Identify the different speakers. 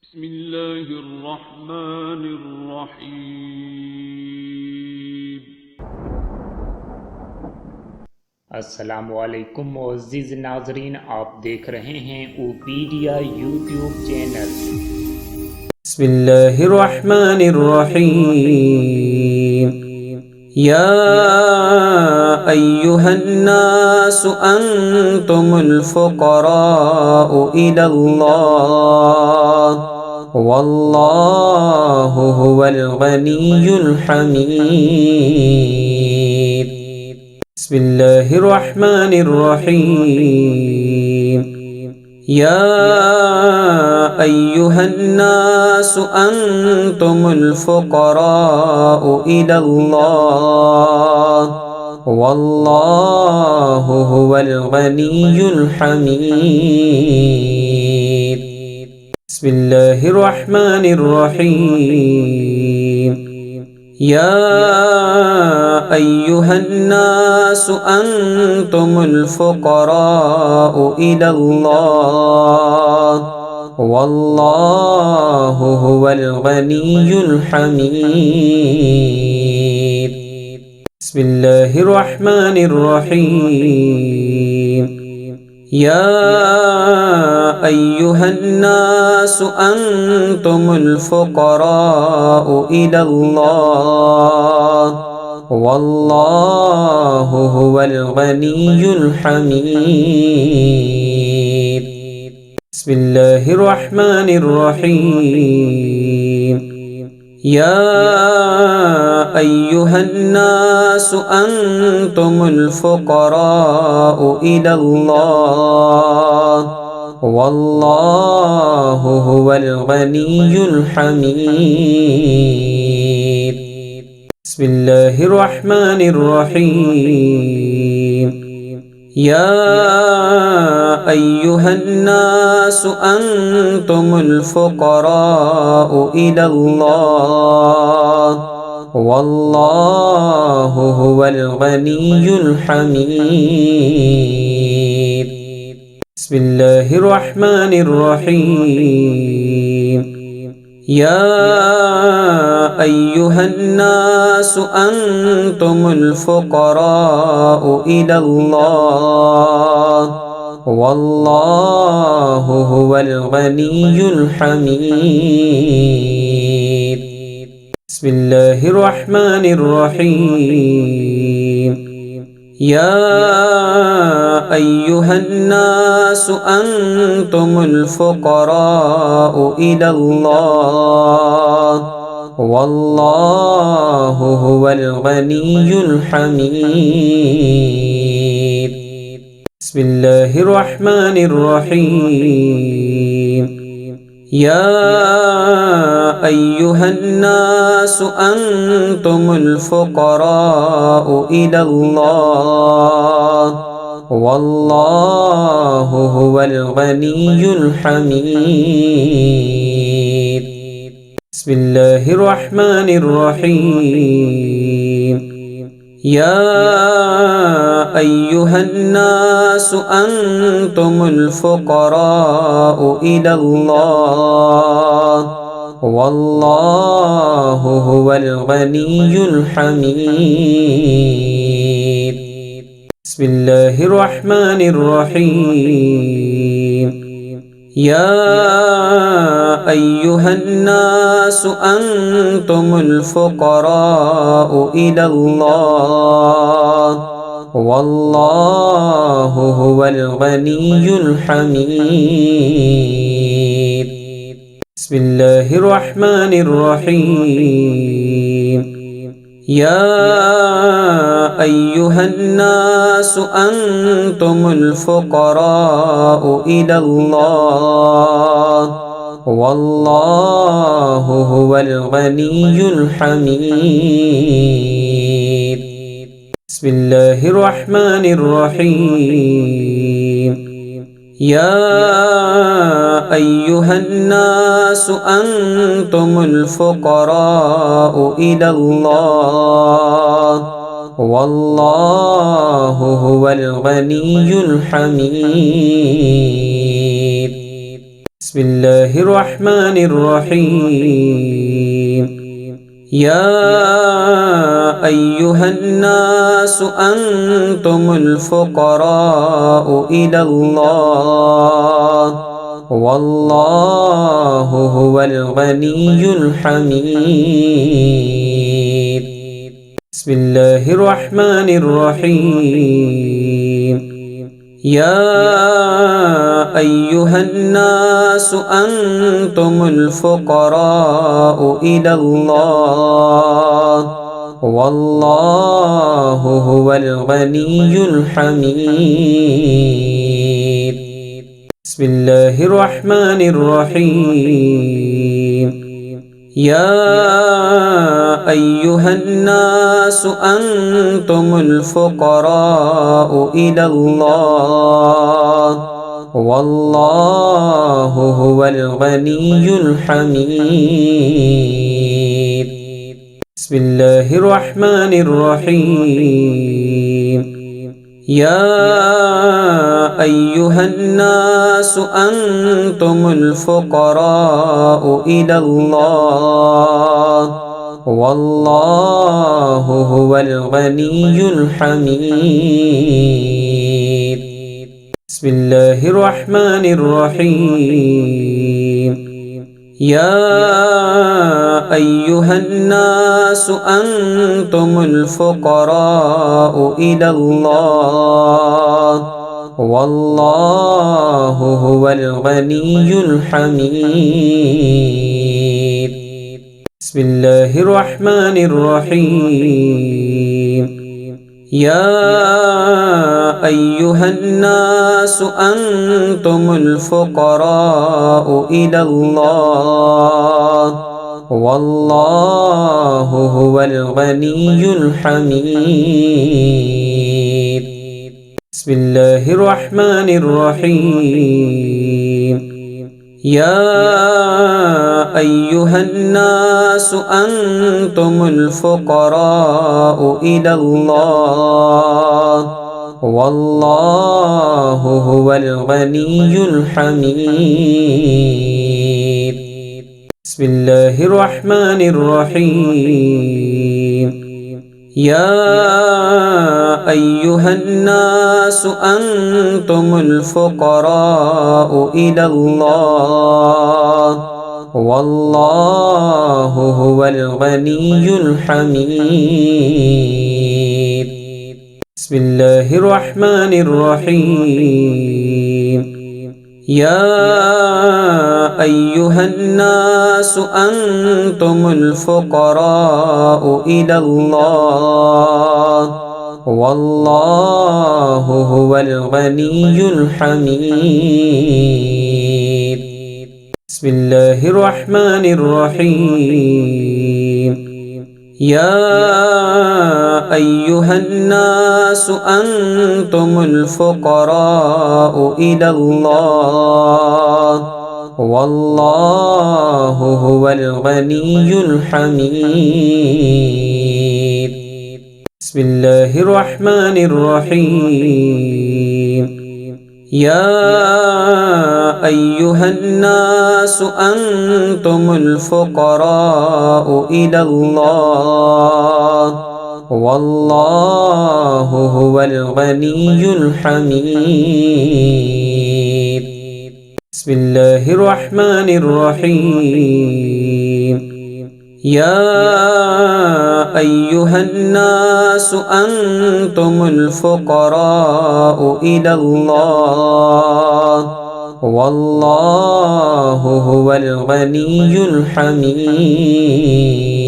Speaker 1: بسم الله الرحمن الرحيم।
Speaker 2: अस्सलामुअलैकुम मुअज़्ज़िज़ नाज़रीन, आप देख रहे हैं ओपीडिया यूट्यूब चैनल।
Speaker 3: बिस्मिल्लाहिर्रहमानिर्रहीम। या अय्युहन्नासु अंतुमुल फुक़राउ इलल्लाह वल्लाहु हुवल गनियुल हमीद। बिस्मिल्लाहिर्रहमानिर्रहीम। या अय्युहन्नासु अंतुमुल फुक़राउ इलल्लाह वल्लाहु हुवल गनियुल हमीद। बिस्मिल्लाहिर्रहमानिर्रहीम। या अय्युहन्नासु अंतुमुल फुक़राउ इलल्लाह वल्लाहु हुवल गनियुल हमीद। बिस्मिल्लाहिर्रहमानिर्रहीम। या अय्युहन्नासु अंतुमुल फुक़राउ इलल्लाह वल्लाहु हुवल गनियुल हमीद। बिस्मिल्लाहिर्रहमानिर्रहीम। या अय्युहन्नासु अंतुमुल फुक़राउ इलल्लाह वल्लाहु हुवल गनियुल हमीद। बिस्मिल्लाहिर्रहमानिर्रहीम। या अय्युहन्नासु अंतुमुल फुक़राउ इलल्लाह वल्लाहु हुवल गनियुल हमीद। बिस्मिल्लाहिर्रहमानिर्रहीम। या अय्युहन्नासु अंतुमुल फुक़राउ इलल्लाह वल्लाहु हुवल गनियुल हमीद। बिस्मिल्लाहिर्रहमानिर्रहीम। या अय्युहन्नासु अंतुमुल फुक़राउ इलल्लाह वल्लाहु हुवल गनियुल हमीद। बिस्मिल्लाहिर्रहमानिर्रहीम। या अय्युहन्नासु अंतुमुल फुक़राउ इलल्लाह वल्लाहु हुवल गनियुल हमीद। बिस्मिल्लाहिर्रहमानिर्रहीम। या अय्युहन्नासु अंतुमुल फुक़राउ इलल्लाह वल्लाहु हुवल गनियुल हमीद। बिस्मिल्लाहिर्रहमानिर्रहीम। या अय्युहन्नासु अंतुमुल फुक़राउ इलल्लाह वल्लाहु हुवल गनियुल हमीद। बिस्मिल्लाहिर्रहमानिर्रहीम। या अय्युहन्नासु अंतुमुल फुक़राउ इलल्लाह वल्लाहु हुवल गनियुल हमीद। बिस्मिल्लाहिर्रहमानिर्रहीम। या अय्युहन्नासु अंतुमुल फुक़राउ इलल्लाह वल्लाहु हुवल गनियुल हमीद। بسم الله الرحمن الرحيم يا أيها الناس أنتم الفقراء إلى الله والله هو الغني الحميد بسم الله الرحمن الرحيم يا أيها الناس أنتم الفقراء إلى الله والله هو الغني الحميد بسم الله الرحمن الرحيم يا أيها الناس أنتم الفقراء إلى الله والله هو الغني الحميد بسم الله الرحمن الرحيم يا أيها الناس أنتم الفقراء إلى الله والله هو الغني الحميد بسم الله الرحمن الرحيم يا أيها الناس أنتم الفقراء إلى الله والله هو الغني الحميد بسم الله الرحمن الرحيم يا أيها الناس أنتم الفقراء إلى الله والله هو الغني الحميد بسم الله الرحمن الرحيم يا أيها الناس أنتم الفقراء إلى الله والله هو الغني الحميد بسم الله الرحمن الرحيم يا أيها الناس أنتم الفقراء إلى الله والله هو الغني الحميد بسم الله الرحمن الرحيم يا أيها الناس أنتم الفقراء إلى الله والله هو الغني الحميد بسم الله الرحمن الرحيم يا أيها الناس أنتم الفقراء إلى الله والله هو الغني الحميد بسم الله الرحمن الرحيم يا أيها الناس أنتم الفقراء إلى الله والله هو الغني الحميد بسم الله الرحمن الرحيم يا أيها الناس أنتم الفقراء إلى الله والله هو الغني الحميد